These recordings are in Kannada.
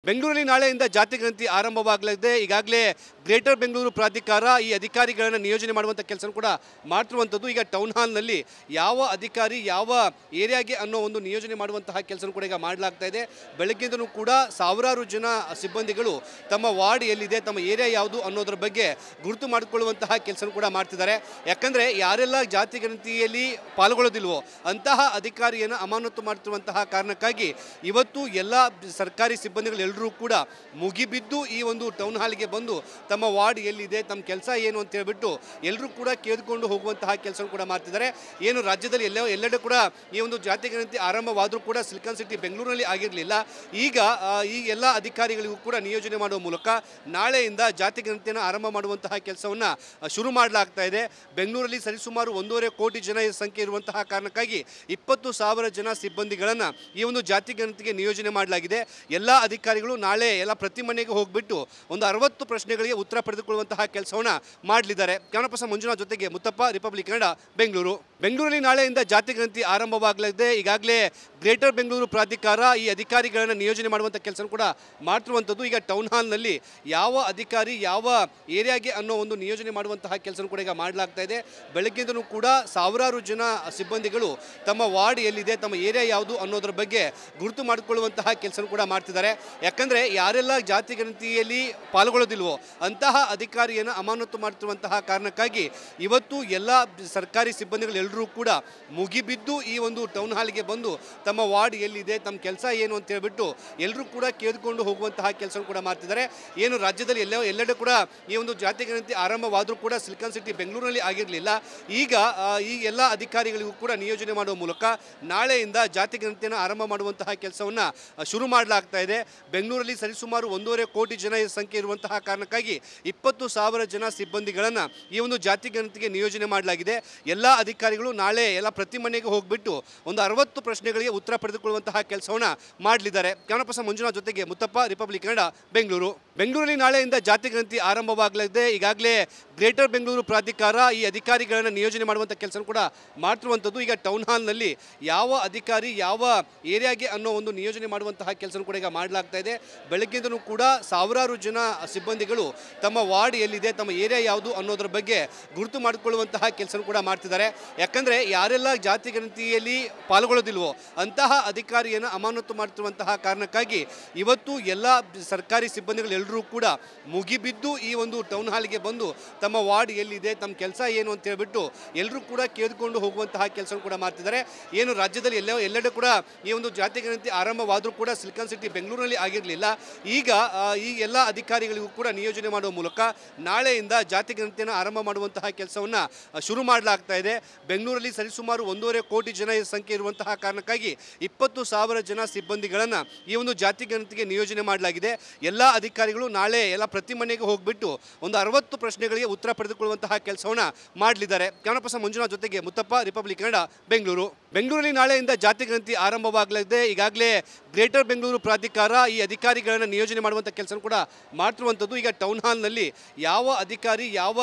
ಬೆಂಗಳೂರಲ್ಲಿ ನಾಳೆಯಿಂದ ಜಾತಿ ಗಣತಿ ಆರಂಭವಾಗಲಿದೆ. ಈಗಾಗಲೇ ಗ್ರೇಟರ್ ಬೆಂಗಳೂರು ಪ್ರಾಧಿಕಾರ ಈ ಅಧಿಕಾರಿಗಳನ್ನು ನಿಯೋಜನೆ ಮಾಡುವಂಥ ಕೆಲಸ ಕೂಡ ಮಾಡ್ತಿರುವಂಥದ್ದು. ಈಗ ಟೌನ್ ಹಾಲ್ನಲ್ಲಿ ಯಾವ ಅಧಿಕಾರಿ ಯಾವ ಏರಿಯಾಗೆ ಅನ್ನೋ ಒಂದು ನಿಯೋಜನೆ ಮಾಡುವಂತಹ ಕೆಲಸ ಕೂಡ ಈಗ ಮಾಡಲಾಗ್ತಾ ಇದೆ. ಬೆಳಗ್ಗೆಯಿಂದನೂ ಕೂಡ ಸಾವಿರಾರು ಜನ ಸಿಬ್ಬಂದಿಗಳು ತಮ್ಮ ವಾರ್ಡ್ ಎಲ್ಲಿದೆ, ತಮ್ಮ ಏರಿಯಾ ಯಾವುದು ಅನ್ನೋದ್ರ ಬಗ್ಗೆ ಗುರುತು ಮಾಡಿಕೊಳ್ಳುವಂತಹ ಕೆಲಸ ಕೂಡ ಮಾಡ್ತಿದ್ದಾರೆ. ಯಾಕಂದರೆ ಯಾರೆಲ್ಲ ಜಾತಿ ಗಣತಿಯಲ್ಲಿ ಪಾಲ್ಗೊಳ್ಳೋದಿಲ್ವೋ ಅಂತಹ ಅಧಿಕಾರಿಯನ್ನು ಅಮಾನತು ಮಾಡ್ತಿರುವಂತಹ ಕಾರಣಕ್ಕಾಗಿ ಇವತ್ತು ಎಲ್ಲ ಸರ್ಕಾರಿ ಸಿಬ್ಬಂದಿಗಳೆಲ್ಲರೂ ಕೂಡ ಮುಗಿಬಿದ್ದು ಈ ಒಂದು ಟೌನ್ ಹಾಲ್ಗೆ ಬಂದು ತಮ್ಮ ವಾರ್ಡ್ ಎಲ್ಲಿದೆ, ತಮ್ಮ ಕೆಲಸ ಏನು ಅಂತ ಹೇಳ್ಬಿಟ್ಟು ಎಲ್ಲರೂ ಕೂಡ ಕೇಳಿಕೊಂಡು ಹೋಗುವಂತಹ ಕೆಲಸ ಕೂಡ ಮಾಡ್ತಿದ್ದಾರೆ. ಏನು ರಾಜ್ಯದಲ್ಲಿ ಎಲ್ಲೆಡೆ ಕೂಡ ಈ ಒಂದು ಜಾತಿ ಗಣತಿ ಆರಂಭವಾದರೂ ಕೂಡ ಸಿಲಿಕಾನ್ ಸಿಟಿ ಬೆಂಗಳೂರಿನಲ್ಲಿ ಆಗಿರಲಿಲ್ಲ. ಈಗ ಈ ಎಲ್ಲ ಅಧಿಕಾರಿಗಳಿಗೂ ಕೂಡ ನಿಯೋಜನೆ ಮಾಡುವ ಮೂಲಕ ನಾಳೆಯಿಂದ ಜಾತಿ ಗಣತಿಯನ್ನು ಆರಂಭ ಮಾಡುವಂತಹ ಕೆಲಸವನ್ನು ಶುರು ಮಾಡಲಾಗ್ತಾ ಇದೆ. ಬೆಂಗಳೂರಲ್ಲಿ ಸರಿಸುಮಾರು 1.5 ಕೋಟಿ ಜನ ಸಂಖ್ಯೆ ಇರುವಂತಹ ಕಾರಣಕ್ಕಾಗಿ 20,000 ಜನ ಸಿಬ್ಬಂದಿಗಳನ್ನು ಈ ಒಂದು ಜಾತಿ ಗಣತಿಗೆ ನಿಯೋಜನೆ ಮಾಡಲಾಗಿದೆ. ಎಲ್ಲ ಅಧಿಕಾರಿಗಳು ನಾಳೆ ಎಲ್ಲ ಪ್ರತಿ ಮನೆಗೆ ಹೋಗಿಬಿಟ್ಟು ಒಂದು 60 ಪ್ರಶ್ನೆಗಳಿಗೆ ಉತ್ತರ ಪಡೆದುಕೊಳ್ಳುವಂತಹ ಕೆಲಸವನ್ನು ಮಾಡಲಿದ್ದಾರೆ. ಕ್ಯಾಮರಾ ಮಂಜುನಾಥ್ ಜೊತೆಗೆ ಮುತ್ತಪ್ಪ, ರಿಪಬ್ಲಿಕ್ ಕನ್ನಡ, ಬೆಂಗಳೂರು. ಬೆಂಗಳೂರಲ್ಲಿ ನಾಳೆಯಿಂದ ಜಾತಿ ಗಣತಿ ಆರಂಭವಾಗಲಿದೆ. ಈಗಾಗಲೇ ಗ್ರೇಟರ್ ಬೆಂಗಳೂರು ಪ್ರಾಧಿಕಾರ ಈ ಅಧಿಕಾರಿಗಳನ್ನು ನಿಯೋಜನೆ ಮಾಡುವಂಥ ಕೆಲಸ ಕೂಡ ಮಾಡ್ತಿರುವಂಥದ್ದು. ಈಗ ಟೌನ್ ಹಾಲ್ನಲ್ಲಿ ಯಾವ ಅಧಿಕಾರಿ ಯಾವ ಏರಿಯಾಗೆ ಅನ್ನೋ ಒಂದು ನಿಯೋಜನೆ ಮಾಡುವಂತಹ ಕೆಲಸ ಕೂಡ ಈಗ ಮಾಡಲಾಗ್ತಾ ಇದೆ. ಬೆಳಗ್ಗೆಯಿಂದನೂ ಕೂಡ ಸಾವಿರಾರು ಜನ ಸಿಬ್ಬಂದಿಗಳು ತಮ್ಮ ವಾರ್ಡ್ ಎಲ್ಲಿದೆ, ತಮ್ಮ ಏರಿಯಾ ಯಾವುದು ಅನ್ನೋದ್ರ ಬಗ್ಗೆ ಗುರುತು ಮಾಡಿಕೊಳ್ಳುವಂತಹ ಕೆಲಸ ಕೂಡ ಮಾಡ್ತಿದ್ದಾರೆ. ಯಾಕಂದರೆ ಯಾರೆಲ್ಲ ಜಾತಿ ಗಣತಿಯಲ್ಲಿ ಪಾಲ್ಗೊಳ್ಳೋದಿಲ್ವೋ ಅಂತಹ ಅಧಿಕಾರಿಯನ್ನು ಅಮಾನತು ಮಾಡ್ತಿರುವಂತಹ ಕಾರಣಕ್ಕಾಗಿ ಇವತ್ತು ಎಲ್ಲ ಸರ್ಕಾರಿ ಸಿಬ್ಬಂದಿಗಳೆಲ್ಲರೂ ಕೂಡ ಮುಗಿಬಿದ್ದು ಈ ಒಂದು ಟೌನ್ ಹಾಲ್ಗೆ ಬಂದು ತಮ್ಮ ವಾರ್ಡ್ ಎಲ್ಲಿದೆ, ತಮ್ಮ ಕೆಲಸ ಏನು ಅಂತ ಹೇಳ್ಬಿಟ್ಟು ಎಲ್ಲರೂ ಕೂಡ ಕೇಳಿಕೊಂಡು ಹೋಗುವಂತಹ ಕೆಲಸ ಕೂಡ ಮಾಡ್ತಿದ್ದಾರೆ. ಏನು ರಾಜ್ಯದಲ್ಲಿ ಎಲ್ಲೆಡೆ ಕೂಡ ಈ ಒಂದು ಜಾತಿ ಗಣತಿ ಆರಂಭವಾದರೂ ಕೂಡ ಸಿಲಿಕಾನ್ ಸಿಟಿ ಬೆಂಗಳೂರಿನಲ್ಲಿ ಆಗಿರಲಿಲ್ಲ. ಈಗ ಈ ಎಲ್ಲ ಅಧಿಕಾರಿಗಳಿಗೂ ಕೂಡ ನಿಯೋಜನೆ ಮಾಡುವ ಮೂಲಕ ನಾಳೆಯಿಂದ ಜಾತಿ ಗಣತಿಯನ್ನು ಆರಂಭ ಮಾಡುವಂತಹ ಕೆಲಸವನ್ನು ಶುರು ಮಾಡಲಾಗ್ತಾ ಇದೆ. ಬೆಂಗಳೂರಲ್ಲಿ ಸರಿಸುಮಾರು 1.5 ಕೋಟಿ ಜನ ಸಂಖ್ಯೆ ಇರುವಂತಹ ಕಾರಣಕ್ಕಾಗಿ 20,000 ಜನ ಸಿಬ್ಬಂದಿಗಳನ್ನು ಈ ಒಂದು ಜಾತಿ ಗಣತಿಗೆ ನಿಯೋಜನೆ ಮಾಡಲಾಗಿದೆ. ಎಲ್ಲ ಅಧಿಕಾರಿಗಳು ನಾಳೆ ಎಲ್ಲ ಪ್ರತಿ ಮನೆಗೆ ಹೋಗಿಬಿಟ್ಟು ಒಂದು 60 ಪ್ರಶ್ನೆಗಳಿಗೆ ಉತ್ತರ ಪಡೆದುಕೊಳ್ಳುವಂತಹ ಕೆಲಸವನ್ನು ಮಾಡಲಿದ್ದಾರೆ. ಕ್ಯಾಮರಾ ಮಂಜುನಾಥ್ ಜೊತೆಗೆ ಮುತ್ತಪ್ಪ, ರಿಪಬ್ಲಿಕ್ ಕನ್ನಡ, ಬೆಂಗಳೂರು. ಬೆಂಗಳೂರಲ್ಲಿ ನಾಳೆಯಿಂದ ಜಾತಿ ಗಣತಿ ಆರಂಭವಾಗಲಿದೆ. ಈಗಾಗಲೇ ಗ್ರೇಟರ್ ಬೆಂಗಳೂರು ಪ್ರಾಧಿಕಾರ ಈ ಅಧಿಕಾರಿಗಳನ್ನು ನಿಯೋಜನೆ ಮಾಡುವಂಥ ಕೆಲಸ ಕೂಡ ಮಾಡ್ತಿರುವಂಥದ್ದು. ಈಗ ಟೌನ್ ಹಾಲ್ನಲ್ಲಿ ಯಾವ ಅಧಿಕಾರಿ ಯಾವ ಏರಿಯಾಗೆ ಅನ್ನೋ ಒಂದು ನಿಯೋಜನೆ ಮಾಡುವಂತಹ ಕೆಲಸ ಕೂಡ ಈಗ ಮಾಡಲಾಗ್ತಾ ಇದೆ. ಬೆಳಗ್ಗೆಯಿಂದನೂ ಕೂಡ ಸಾವಿರಾರು ಜನ ಸಿಬ್ಬಂದಿಗಳು ತಮ್ಮ ವಾರ್ಡ್ ಎಲ್ಲಿದೆ, ತಮ್ಮ ಏರಿಯಾ ಯಾವುದು ಅನ್ನೋದ್ರ ಬಗ್ಗೆ ಗುರುತು ಮಾಡಿಕೊಳ್ಳುವಂತಹ ಕೆಲಸ ಕೂಡ ಮಾಡ್ತಿದ್ದಾರೆ. ಯಾಕಂದರೆ ಯಾರೆಲ್ಲ ಜಾತಿ ಗಣತಿಯಲ್ಲಿ ಪಾಲ್ಗೊಳ್ಳೋದಿಲ್ವೋ ಅಂತಹ ಅಧಿಕಾರಿಯನ್ನು ಅಮಾನತು ಮಾಡ್ತಿರುವಂತಹ ಕಾರಣಕ್ಕಾಗಿ ಇವತ್ತು ಎಲ್ಲ ಸರ್ಕಾರಿ ಸಿಬ್ಬಂದಿಗಳೆಲ್ಲರೂ ಕೂಡ ಮುಗಿಬಿದ್ದು ಈ ಒಂದು ಟೌನ್ ಹಾಲ್ಗೆ ಬಂದು ತಮ್ಮ ವಾರ್ಡ್ ಎಲ್ಲಿದೆ, ತಮ್ಮ ಕೆಲಸ ಏನು ಅಂತ ಹೇಳ್ಬಿಟ್ಟು ಎಲ್ಲರೂ ಕೂಡ ಕೇಳಿಕೊಂಡು ಹೋಗುವಂತಹ ಕೆಲಸ ಕೂಡ ಮಾಡ್ತಿದ್ದಾರೆ. ಏನು ರಾಜ್ಯದಲ್ಲಿ ಎಲ್ಲೆಡೆ ಕೂಡ ಈ ಒಂದು ಜಾತಿ ಗಣತಿ ಆರಂಭವಾದರೂ ಕೂಡ ಸಿಲಿಕಾನ್ ಸಿಟಿ ಬೆಂಗಳೂರಿನಲ್ಲಿ ಆಗಿರಲಿಲ್ಲ. ಈಗ ಈ ಎಲ್ಲ ಅಧಿಕಾರಿಗಳಿಗೂ ಕೂಡ ನಿಯೋಜನೆ ಮಾಡುವ ಮೂಲಕ ನಾಳೆಯಿಂದ ಜಾತಿ ಗಣತಿಯನ್ನು ಆರಂಭ ಮಾಡುವಂತಹ ಕೆಲಸವನ್ನು ಶುರು ಮಾಡಲಾಗ್ತಾ ಇದೆ. ಬೆಂಗಳೂರಲ್ಲಿ ಸರಿಸುಮಾರು 1.5 ಕೋಟಿ ಜನ ಸಂಖ್ಯೆ ಇರುವಂತಹ ಕಾರಣಕ್ಕಾಗಿ 20,000 ಜನ ಸಿಬ್ಬಂದಿಗಳನ್ನು ಈ ಒಂದು ಜಾತಿ ಗಣತಿಗೆ ನಿಯೋಜನೆ ಮಾಡಲಾಗಿದೆ. ಎಲ್ಲ ಅಧಿಕಾರಿಗಳು ನಾಳೆ ಎಲ್ಲ ಪ್ರತಿ ಮನೆಗೆ ಹೋಗಿಬಿಟ್ಟು ಒಂದು 60 ಪ್ರಶ್ನೆಗಳಿಗೆ ಉತ್ತರ ಪಡೆದುಕೊಳ್ಳುವಂತಹ ಕೆಲಸವನ್ನು ಮಾಡಲಿದ್ದಾರೆ. ಕ್ಯಾಮರಾ ಮಂಜುನಾಥ್ ಜೊತೆಗೆ ಮುತ್ತಪ್ಪ, ರಿಪಬ್ಲಿಕ್ ಕನ್ನಡ, ಬೆಂಗಳೂರು. ಬೆಂಗಳೂರಲ್ಲಿ ನಾಳೆಯಿಂದ ಜಾತಿ ಗಣತಿ ಆರಂಭವಾಗಲಿದೆ. ಈಗಾಗಲೇ ಗ್ರೇಟರ್ ಬೆಂಗಳೂರು ಪ್ರಾಧಿಕಾರ ಈ ಅಧಿಕಾರಿಗಳನ್ನು ನಿಯೋಜನೆ ಮಾಡುವಂಥ ಕೆಲಸ ಕೂಡ ಮಾಡ್ತಿರುವಂಥದ್ದು. ಈಗ ಟೌನ್ ಹಾಲ್ನಲ್ಲಿ ಯಾವ ಅಧಿಕಾರಿ ಯಾವ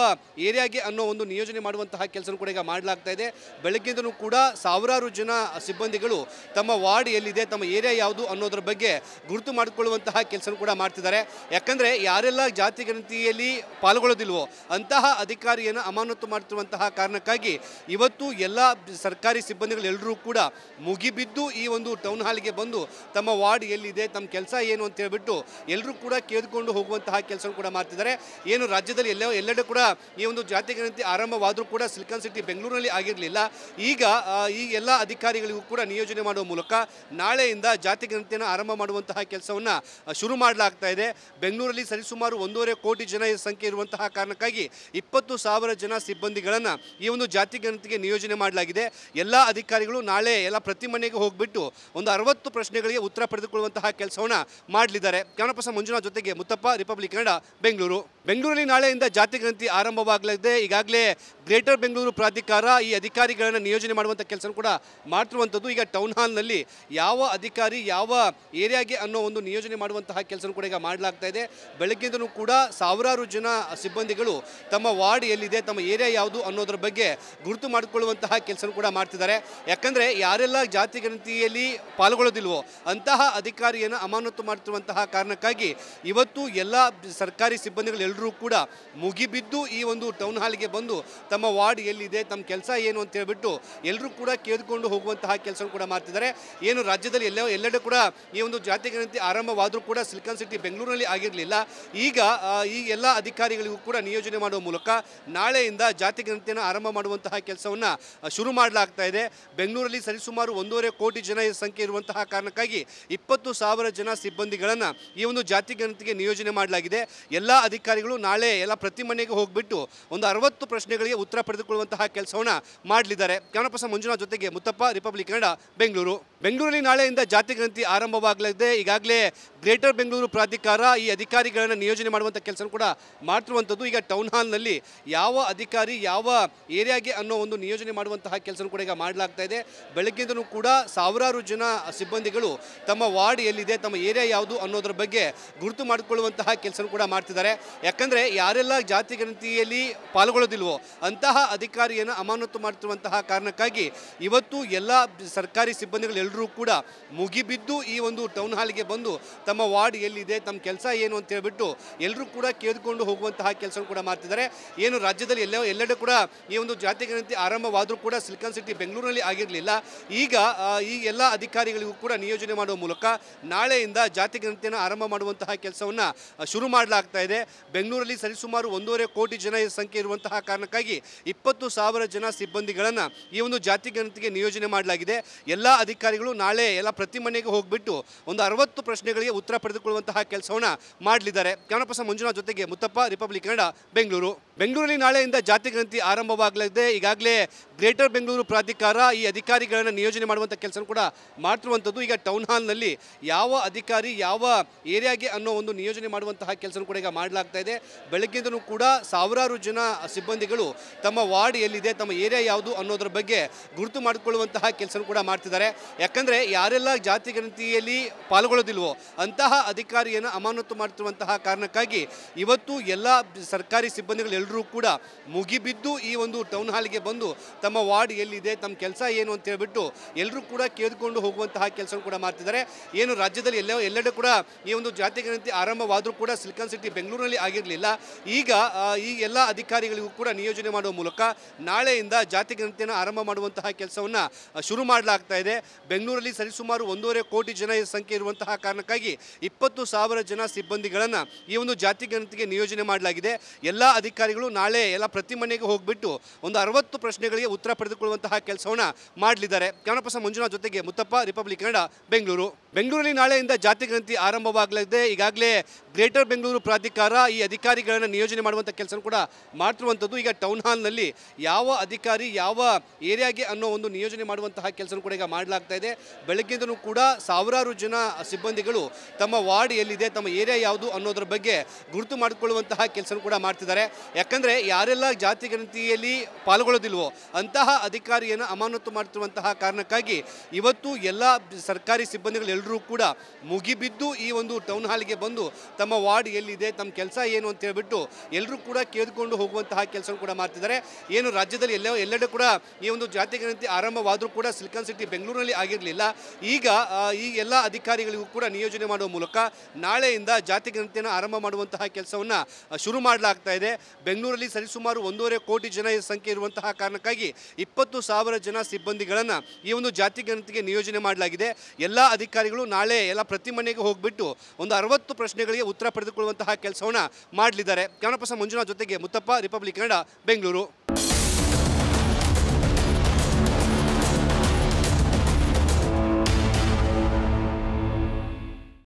ಏರಿಯಾಗೆ ಅನ್ನೋ ಒಂದು ನಿಯೋಜನೆ ಮಾಡುವಂತಹ ಕೆಲಸ ಕೂಡ ಈಗ ಮಾಡಲಾಗ್ತಾ ಇದೆ. ಬೆಳಗ್ಗೆಯಿಂದನೂ ಕೂಡ ಸಾವಿರಾರು ಜನ ಸಿಬ್ಬಂದಿಗಳು ತಮ್ಮ ವಾರ್ಡ್ ಎಲ್ಲಿದೆ, ತಮ್ಮ ಏರಿಯಾ ಯಾವುದು ಅನ್ನೋದ್ರ ಬಗ್ಗೆ ಗುರುತು ಮಾಡಿಕೊಳ್ಳುವಂತಹ ಕೆಲಸ ಕೂಡ ಮಾಡ್ತಿದ್ದಾರೆ. ಯಾಕಂದರೆ ಯಾರೆಲ್ಲ ಜಾತಿ ಗಣತಿಯಲ್ಲಿ ಪಾಲ್ಗೊಳ್ಳೋದಿಲ್ವೋ ಅಂತಹ ಅಧಿಕಾರಿಯನ್ನು ಅಮಾನತು ಮಾಡ್ತಿರುವಂತಹ ಕಾರಣಕ್ಕಾಗಿ ಇವತ್ತು ಎಲ್ಲ ಸರ್ಕಾರಿ ಸಿಬ್ಬಂದಿಗಳೆಲ್ಲರೂ ಕೂಡ ಮುಗಿಬಿದ್ದು ಈ ಒಂದು ಟೌನ್ ಹಾಲ್ಗೆ ಬಂದು ತಮ್ಮ ವಾರ್ಡ್ ಎಲ್ಲಿದೆ, ತಮ್ಮ ಕೆಲಸ ಏನು ಅಂತ ಹೇಳ್ಬಿಟ್ಟು ಎಲ್ಲರೂ ಕೂಡ ಕೇಳಿಕೊಂಡು ಹೋಗುವಂತಹ ಕೆಲಸ ಕೂಡ ಮಾಡ್ತಿದ್ದಾರೆ. ಏನು ರಾಜ್ಯದಲ್ಲಿ ಎಲ್ಲೆಡೆ ಕೂಡ ಈ ಒಂದು ಜಾತಿ ಗಣತಿ ಆರಂಭವಾದರೂ ಕೂಡ ಸಿಲಿಕಾನ್ ಸಿಟಿ ಬೆಂಗಳೂರಿನಲ್ಲಿ ಆಗಿರಲಿಲ್ಲ. ಈಗ ಈ ಎಲ್ಲ ಅಧಿಕಾರಿಗಳಿಗೂ ಕೂಡ ನಿಯೋಜನೆ ಮಾಡುವ ಮೂಲಕ ನಾಳೆಯಿಂದ ಜಾತಿ ಗಣತಿಯನ್ನು ಆರಂಭ ಮಾಡುವಂತಹ ಕೆಲಸವನ್ನು ಶುರು ಮಾಡಲಾಗ್ತಾ ಇದೆ. ಬೆಂಗಳೂರಲ್ಲಿ ಸರಿಸುಮಾರು 1.5 ಕೋಟಿ ಜನ ಸಂಖ್ಯೆ ಇರುವಂತಹ ಕಾರಣಕ್ಕಾಗಿ 20,000 ಜನ ಸಿಬ್ಬಂದಿಗಳನ್ನು ಈ ಒಂದು ಜಾತಿ ಗಣತಿಗೆ ನಿಯೋಜನೆ ಮಾಡಲಾಗಿದೆ. ಎಲ್ಲ ಅಧಿಕಾರಿಗಳು ನಾಳೆ ಎಲ್ಲ ಪ್ರತಿ ಮನೆಗೆ ಹೋಗಿಬಿಟ್ಟು ಒಂದು 60 ಪ್ರಶ್ನೆಗಳಿಗೆ ಉತ್ತರ ಪಡೆದುಕೊಳ್ಳುವಂತಹ ಕೆಲಸವನ್ನು ಮಾಡಲಿದ್ದಾರೆ. ಕ್ಯಾಮರಾ ಮಂಜುನಾಥ್ ಜೊತೆಗೆ ಮುತ್ತಪ್ಪ, ರಿಪಬ್ಲಿಕ್ ಕನ್ನಡ, ಬೆಂಗಳೂರು. ಬೆಂಗಳೂರಲ್ಲಿ ನಾಳೆಯಿಂದ ಜಾತಿ ಗಣತಿ ಆರಂಭವಾಗಲಿದೆ. ಈಗಾಗಲೇ ಗ್ರೇಟರ್ ಬೆಂಗಳೂರು ಪ್ರಾಧಿಕಾರ ಈ ಅಧಿಕಾರಿಗಳನ್ನು ನಿಯೋಜನೆ ಮಾಡುವಂಥ ಕೆಲಸ ಕೂಡ ಮಾಡ್ತಿರುವಂಥದ್ದು. ಈಗ ಟೌನ್ ಹಾಲ್ನಲ್ಲಿ ಯಾವ ಅಧಿಕಾರಿ ಯಾವ ಏರಿಯಾಗೆ ಅನ್ನೋ ಒಂದು ನಿಯೋಜನೆ ಮಾಡುವಂತಹ ಕೆಲಸ ಕೂಡ ಈಗ ಮಾಡಲಾಗ್ತಾ ಇದೆ. ಬೆಳಗ್ಗೆಯಿಂದಲೂ ಕೂಡ ಸಾವಿರಾರು ಜನ ಸಿಬ್ಬಂದಿಗಳು ತಮ್ಮ ವಾರ್ಡ್ ಎಲ್ಲಿದೆ, ತಮ್ಮ ಏರಿಯಾ ಯಾವುದು ಅನ್ನೋದ್ರ ಬಗ್ಗೆ ಗುರುತು ಮಾಡಿಕೊಳ್ಳುವಂತಹ ಕೆಲಸ ಕೂಡ ಮಾಡ್ತಿದ್ದಾರೆ. ಯಾಕಂದರೆ ಯಾರೆಲ್ಲ ಜಾತಿ ಗಣತಿಯಲ್ಲಿ ಪಾಲ್ಗೊಳ್ಳೋದಿಲ್ವೋ ಅಂತಹ ಅಧಿಕಾರಿಯನ್ನು ಅಮಾನತು ಮಾಡ್ತಿರುವಂತಹ ಕಾರಣಕ್ಕಾಗಿ ಇವತ್ತು ಎಲ್ಲ ಸರ್ಕಾರಿ ಸಿಬ್ಬಂದಿಗಳೆಲ್ಲರೂ ಕೂಡ ಮುಗಿಬಿದ್ದು ಈ ಒಂದು ಟೌನ್ ಹಾಲ್ಗೆ ಬಂದು ತಮ್ಮ ವಾರ್ಡ್ ಎಲ್ಲಿದೆ, ತಮ್ಮ ಕೆಲಸ ಏನು ಅಂತ ಹೇಳ್ಬಿಟ್ಟು ಎಲ್ಲರೂ ಕೂಡ ಕೇಳಿಕೊಂಡು ಹೋಗುವಂತಹ ಕೆಲಸ ಕೂಡ ಮಾಡ್ತಿದ್ದಾರೆ. ಏನು ರಾಜ್ಯದಲ್ಲಿ ಎಲ್ಲೆಡೆ ಕೂಡ ಈ ಒಂದು ಜಾತಿ ಗಣತಿ ಆರಂಭವಾದರೂ ಕೂಡ ಸಿಲಿಕಾನ್ ಸಿಟಿ ಬೆಂಗಳೂರಿನಲ್ಲಿ ಆಗಿರಲಿಲ್ಲ. ಈಗ ಈ ಎಲ್ಲ ಅಧಿಕಾರಿಗಳಿಗೂ ಕೂಡ ನಿಯೋಜನೆ ಮಾಡುವ ಮೂಲಕ ನಾಳೆಯಿಂದ ಜಾತಿ ಗಣತಿಯನ್ನು ಆರಂಭ ಮಾಡುವಂತಹ ಕೆಲಸವನ್ನು ಶುರು ಮಾಡಲಾಗ್ತಾ ಇದೆ. ಬೆಂಗಳೂರಲ್ಲಿ ಸರಿಸುಮಾರು 1.5 ಕೋಟಿ ಜನ ಸಂಖ್ಯೆ ಇರುವಂತಹ ಕಾರಣಕ್ಕಾಗಿ 20,000 ಜನ ಸಿಬ್ಬಂದಿಗಳನ್ನು ಈ ಒಂದು ಜಾತಿ ಗಣತಿಗೆ ನಿಯೋಜನೆ ಮಾಡಲಾಗಿದೆ. ಎಲ್ಲ ಅಧಿಕಾರಿಗಳು ನಾಳೆ ಎಲ್ಲ ಪ್ರತಿ ಮನೆಗೆ ಹೋಗಿಬಿಟ್ಟು ಒಂದು 60 ಪ್ರಶ್ನೆಗಳಿಗೆ ಉತ್ತರ ಪಡೆದುಕೊಳ್ಳುವಂತಹ ಕೆಲಸವನ್ನು ಮಾಡಲಿದ್ದಾರೆ. ಕನ್ನಡಪ್ರಸ ಮಂಜುನಾಥ್ ಜೊತೆಗೆ ಮುತ್ತಪ್ಪ, ರಿಪಬ್ಲಿಕ್ ಕನ್ನಡ, ಬೆಂಗಳೂರು. ಬೆಂಗಳೂರಲ್ಲಿ ನಾಳೆಯಿಂದ ಜಾತಿ ಗಣತಿ ಆರಂಭವಾಗಲಿದೆ. ಈಗಾಗಲೇ ಗ್ರೇಟರ್ ಬೆಂಗಳೂರು ಪ್ರಾಧಿಕಾರ ಈ ಅಧಿಕಾರಿಗಳನ್ನು ನಿಯೋಜನೆ ಮಾಡುವಂಥ ಕೆಲಸ ಕೂಡ ಮಾಡ್ತಿರುವಂಥದ್ದು. ಈಗ ಟೌನ್ ಹಾಲ್ನಲ್ಲಿ ಯಾವ ಅಧಿಕಾರಿ ಯಾವ ಏರಿಯಾಗೆ ಅನ್ನೋ ಒಂದು ನಿಯೋಜನೆ ಮಾಡುವಂತಹ ಕೆಲಸ ಕೂಡ ಈಗ ಮಾಡಲಾಗ್ತಾ ಇದೆ. ಬೆಳಗ್ಗೆಯಿಂದಲೂ ಕೂಡ ಸಾವಿರಾರು ಜನ ಸಿಬ್ಬಂದಿಗಳು ತಮ್ಮ ವಾರ್ಡ್ ಎಲ್ಲಿದೆ, ತಮ್ಮ ಏರಿಯಾ ಯಾವುದು ಅನ್ನೋದ್ರ ಬಗ್ಗೆ ಗುರುತು ಮಾಡಿಕೊಳ್ಳುವಂತಹ ಕೆಲಸ ಕೂಡ ಮಾಡ್ತಿದ್ದಾರೆ. ಯಾಕಂದರೆ ಯಾರೆಲ್ಲ ಜಾತಿ ಗಣತಿಯಲ್ಲಿ ಪಾಲ್ಗೊಳ್ಳೋದಿಲ್ವೋ ಅಂತಹ ಅಧಿಕಾರಿಯನ್ನು ಅಮಾನತು ಮಾಡ್ತಿರುವಂತಹ ಕಾರಣಕ್ಕಾಗಿ ಇವತ್ತು ಎಲ್ಲ ಸರ್ಕಾರಿ ಸಿಬ್ಬಂದಿಗಳೆಲ್ಲರೂ ಕೂಡ ಮುಗಿಬಿದ್ದು ಈ ಒಂದು ಟೌನ್ ಹಾಲ್ಗೆ ಬಂದು ತಮ್ಮ ವಾರ್ಡ್ ಎಲ್ಲಿದೆ, ತಮ್ಮ ಕೆಲಸ ಏನು ಅಂತ ಹೇಳ್ಬಿಟ್ಟು ಎಲ್ಲರೂ ಕೂಡ ಕೇಳಿಕೊಂಡು ಹೋಗುವಂತಹ ಕೆಲಸ ಕೂಡ ಮಾಡ್ತಿದ್ದಾರೆ. ಏನು ರಾಜ್ಯದಲ್ಲಿ ಎಲ್ಲೆಡೆ ಕೂಡ ಈ ಒಂದು ಜಾತಿ ಗಣತಿ ಆರಂಭವಾದರೂ ಕೂಡ ಸಿಲಿಕಾನ್ ಸಿಟಿ ಬೆಂಗಳೂರಿನಲ್ಲಿ ಆಗಿರಲಿಲ್ಲ. ಈಗ ಈ ಎಲ್ಲ ಅಧಿಕಾರಿಗಳಿಗೂ ಕೂಡ ನಿಯೋಜನೆ ಮಾಡುವ ಮೂಲಕ ನಾಳೆಯಿಂದ ಜಾತಿ ಗಣತಿಯನ್ನು ಆರಂಭ ಮಾಡುವಂತಹ ಕೆಲಸವನ್ನು ಶುರು ಮಾಡಲಾಗ್ತಾ ಇದೆ. ಬೆಂಗಳೂರಲ್ಲಿ ಸರಿಸುಮಾರು 1.5 ಕೋಟಿ ಜನ ಸಂಖ್ಯೆ ಇರುವಂತಹ ಕಾರಣಕ್ಕಾಗಿ 20,000 ಜನ ಸಿಬ್ಬಂದಿಗಳನ್ನು ಈ ಒಂದು ಜಾತಿ ಗಣತಿಗೆ ನಿಯೋಜನೆ ಮಾಡಲಾಗಿದೆ. ಎಲ್ಲ ಅಧಿಕಾರಿಗಳು ನಾಳೆ ಎಲ್ಲ ಪ್ರತಿ ಮನೆಗೆ ಹೋಗಿಬಿಟ್ಟು ಒಂದು 60 ಪ್ರಶ್ನೆಗಳಿಗೆ ಉತ್ತರ ಪಡೆದುಕೊಳ್ಳುವಂತಹ ಕೆಲಸವನ್ನು ಮಾಡಲಿದ್ದಾರೆ. ಕನ್ನಡಪ್ರಸ ಮಂಜುನಾಥ್ ಜೊತೆಗೆ ಮುತ್ತಪ್ಪ, ರಿಪಬ್ಲಿಕ್ ಕನ್ನಡ, ಬೆಂಗಳೂರು. ಬೆಂಗಳೂರಲ್ಲಿ ನಾಳೆಯಿಂದ ಜಾತಿ ಗಣತಿ ಆರಂಭವಾಗಲಿದೆ. ಈಗಾಗಲೇ ಗ್ರೇಟರ್ ಬೆಂಗಳೂರು ಪ್ರಾಧಿಕಾರ ಈ ಅಧಿಕಾರಿಗಳನ್ನು ನಿಯೋಜನೆ ಮಾಡುವಂಥ ಕೆಲಸ ಕೂಡ ಮಾಡ್ತಿರುವಂಥದ್ದು. ಈಗ ಟೌನ್ ಹಾಲ್ನಲ್ಲಿ ಯಾವ ಅಧಿಕಾರಿ ಯಾವ ಏರಿಯಾಗೆ ಅನ್ನೋ ಒಂದು ನಿಯೋಜನೆ ಮಾಡುವಂತಹ ಕೆಲಸ ಕೂಡ ಈಗ ಮಾಡಲಾಗ್ತಾ ಇದೆ. ಬೆಳಗ್ಗೆಯಿಂದಲೂ ಕೂಡ ಸಾವಿರಾರು ಜನ ಸಿಬ್ಬಂದಿಗಳು ತಮ್ಮ ವಾರ್ಡ್ ಎಲ್ಲಿದೆ, ತಮ್ಮ ಏರಿಯಾ ಯಾವುದು ಅನ್ನೋದ್ರ ಬಗ್ಗೆ ಗುರುತು ಮಾಡಿಕೊಳ್ಳುವಂತಹ ಕೆಲಸ ಕೂಡ ಮಾಡ್ತಿದ್ದಾರೆ. ಯಾಕಂದರೆ ಯಾರೆಲ್ಲ ಜಾತಿ ಗಣತಿಯಲ್ಲಿ ಪಾಲ್ಗೊಳ್ಳೋದಿಲ್ವೋ ಅಂತಹ ಅಧಿಕಾರಿಯನ್ನು ಅಮಾನತು ಮಾಡ್ತಿರುವಂತಹ ಕಾರಣಕ್ಕಾಗಿ ಇವತ್ತು ಎಲ್ಲ ಸರ್ಕಾರಿ ಸಿಬ್ಬಂದಿಗಳೆಲ್ಲರೂ ಕೂಡ ಮುಗಿಬಿದ್ದು ಈ ಒಂದು ಟೌನ್ ಹಾಲ್ಗೆ ಬಂದು ತಮ್ಮ ವಾರ್ಡ್ ಎಲ್ಲಿದೆ, ತಮ್ಮ ಕೆಲಸ ಏನು ಅಂತ ಹೇಳ್ಬಿಟ್ಟು ಎಲ್ಲರೂ ಕೂಡ ಕೇಳಿಕೊಂಡು ಹೋಗುವಂತಹ ಕೆಲಸ ಕೂಡ ಮಾಡ್ತಿದ್ದಾರೆ. ಏನು ರಾಜ್ಯದಲ್ಲಿ ಎಲ್ಲೆಡೆ ಕೂಡ ಈ ಒಂದು ಜಾತಿ ಗಣತಿ ಆರಂಭವಾದರೂ ಕೂಡ ಸಿಲಿಕಾನ್ ಸಿಟಿ ಬೆಂಗಳೂರಿನಲ್ಲಿ ಆಗಿರಲಿಲ್ಲ. ಈಗ ಈ ಎಲ್ಲ ಅಧಿಕಾರಿಗಳಿಗೂ ಕೂಡ ನಿಯೋಜನೆ ಮಾಡುವ ಮೂಲಕ ನಾಳೆಯಿಂದ ಜಾತಿ ಗಣತಿಯನ್ನು ಆರಂಭ ಮಾಡುವಂತಹ ಕೆಲಸವನ್ನು ಶುರು ಮಾಡಲಾಗ್ತಾ ಇದೆ. ಬೆಂಗಳೂರಲ್ಲಿ ಸರಿಸುಮಾರು 1.5 ಕೋಟಿ ಜನ ಸಂಖ್ಯೆ ಇರುವಂತಹ ಕಾರಣಕ್ಕಾಗಿ 20,000 ಜನ ಸಿಬ್ಬಂದಿಗಳನ್ನು ಈ ಒಂದು ಜಾತಿ ಗಣತಿಗೆ ನಿಯೋಜನೆ ಮಾಡಲಾಗಿದೆ. ಎಲ್ಲ ಅಧಿಕಾರಿಗಳು ನಾಳೆ ಎಲ್ಲ ಪ್ರತಿ ಮನೆಗೆ ಹೋಗಿಬಿಟ್ಟು ಒಂದು 60 ಪ್ರಶ್ನೆಗಳಿಗೆ ಉತ್ತರ ಪಡೆದುಕೊಳ್ಳುವಂತಹ ಕೆಲಸವನ್ನು ಮಾಡಲಿದ್ದಾರೆ. ಕನ್ನಡಪ್ರಸ ಮಂಜುನಾಥ್ ಜೊತೆಗೆ ಮುತ್ತಪ್ಪ, ರಿಪಬ್ಲಿಕ್ ಕನ್ನಡ, ಬೆಂಗಳೂರು. ಬೆಂಗಳೂರಲ್ಲಿ ನಾಳೆಯಿಂದ ಜಾತಿ ಗಣತಿ ಆರಂಭವಾಗಲಿದೆ. ಈಗಾಗಲೇ ಗ್ರೇಟರ್ ಬೆಂಗಳೂರು ಪ್ರಾಧಿಕಾರ ಈ ಅಧಿಕಾರಿಗಳನ್ನು ನಿಯೋಜನೆ ಮಾಡುವಂಥ ಕೆಲಸ ಕೂಡ ಮಾಡ್ತಿರುವಂಥದ್ದು. ಈಗ ಟೌನ್ ಹಾಲ್ನಲ್ಲಿ ಯಾವ ಅಧಿಕಾರಿ ಯಾವ ಏರಿಯಾಗೆ ಅನ್ನೋ ಒಂದು ನಿಯೋಜನೆ ಮಾಡುವಂತಹ ಕೆಲಸ ಕೂಡ ಈಗ ಮಾಡಲಾಗ್ತಾ ಇದೆ. ಬೆಳಗ್ಗೆಯಿಂದಲೂ ಕೂಡ ಸಾವಿರಾರು ಜನ ಸಿಬ್ಬಂದಿಗಳು ತಮ್ಮ ವಾರ್ಡ್ ಎಲ್ಲಿದೆ, ತಮ್ಮ ಏರಿಯಾ ಯಾವುದು ಅನ್ನೋದ್ರ ಬಗ್ಗೆ ಗುರುತು ಮಾಡಿಕೊಳ್ಳುವಂತಹ ಕೆಲಸ ಕೂಡ ಮಾಡ್ತಿದ್ದಾರೆ. ಯಾಕಂದರೆ ಯಾರೆಲ್ಲ ಜಾತಿ ಗಣತಿಯಲ್ಲಿ ಪಾಲ್ಗೊಳ್ಳೋದಿಲ್ವೋ ಅಂತಹ ಅಧಿಕಾರಿಯನ್ನು ಅಮಾನತು ಮಾಡ್ತಿರುವಂತಹ ಕಾರಣಕ್ಕಾಗಿ ಇವತ್ತು ಎಲ್ಲ ಸರ್ಕಾರಿ ಸಿಬ್ಬಂದಿಗಳೆಲ್ಲರೂ ಕೂಡ ಮುಗಿಬಿದ್ದು ಈ ಒಂದು ಟೌನ್ ಹಾಲ್ಗೆ ಬಂದು ತಮ್ಮ ವಾರ್ಡ್ ಎಲ್ಲಿದೆ, ತಮ್ಮ ಕೆಲಸ ಏನು ಅಂತ ಹೇಳ್ಬಿಟ್ಟು ಎಲ್ಲರೂ ಕೂಡ ಕೇಳಿಕೊಂಡು ಹೋಗುವಂತಹ ಕೆಲಸ ಕೂಡ ಮಾಡ್ತಿದ್ದಾರೆ. ಏನು ರಾಜ್ಯದಲ್ಲಿ ಎಲ್ಲೆಡೆ ಕೂಡ ಈ ಒಂದು ಜಾತಿ ಗಣತಿ ಆರಂಭವಾದರೂ ಕೂಡ ಸಿಲಿಕಾನ್ ಸಿಟಿ ಬೆಂಗಳೂರಿನಲ್ಲಿ ಆಗಿರಲಿಲ್ಲ. ಈಗ ಈ ಎಲ್ಲ ಅಧಿಕಾರಿಗಳಿಗೂ ಕೂಡ ನಿಯೋಜನೆ ಮಾಡುವ ಮೂಲಕ ನಾಳೆಯಿಂದ ಜಾತಿ ಗಣತಿಯನ್ನು ಆರಂಭ ಮಾಡುವಂತಹ ಕೆಲಸವನ್ನು ಶುರು ಮಾಡಲಾಗ್ತಾ ಇದೆ. ಬೆಂಗಳೂರಲ್ಲಿ ಸರಿಸುಮಾರು 1.5 ಕೋಟಿ ಜನ ಸಂಖ್ಯೆ ಇರುವಂತಹ ಕಾರಣಕ್ಕಾಗಿ 20,000 ಜನ ಸಿಬ್ಬಂದಿಗಳನ್ನು ಈ ಒಂದು ಜಾತಿ ಗಣತಿಗೆ ನಿಯೋಜನೆ ಮಾಡಲಾಗಿದೆ. ಎಲ್ಲ ಅಧಿಕಾರಿಗಳು ನಾಳೆ ಎಲ್ಲ ಪ್ರತಿ ಮನೆಗೆ ಹೋಗಿಬಿಟ್ಟು ಒಂದು 60 ಪ್ರಶ್ನೆಗಳಿಗೆ ಉತ್ತರ ಪಡೆದುಕೊಳ್ಳುವಂತಹ ಕೆಲಸವನ್ನು ಮಾಡಲಿದ್ದಾರೆ. ಕನ್ನಡಪ್ರಸ ಮಂಜುನಾಥ್ ಜೊತೆಗೆ ಮುತ್ತಪ್ಪ, ರಿಪಬ್ಲಿಕ್ ಕನ್ನಡ, ಬೆಂಗಳೂರು.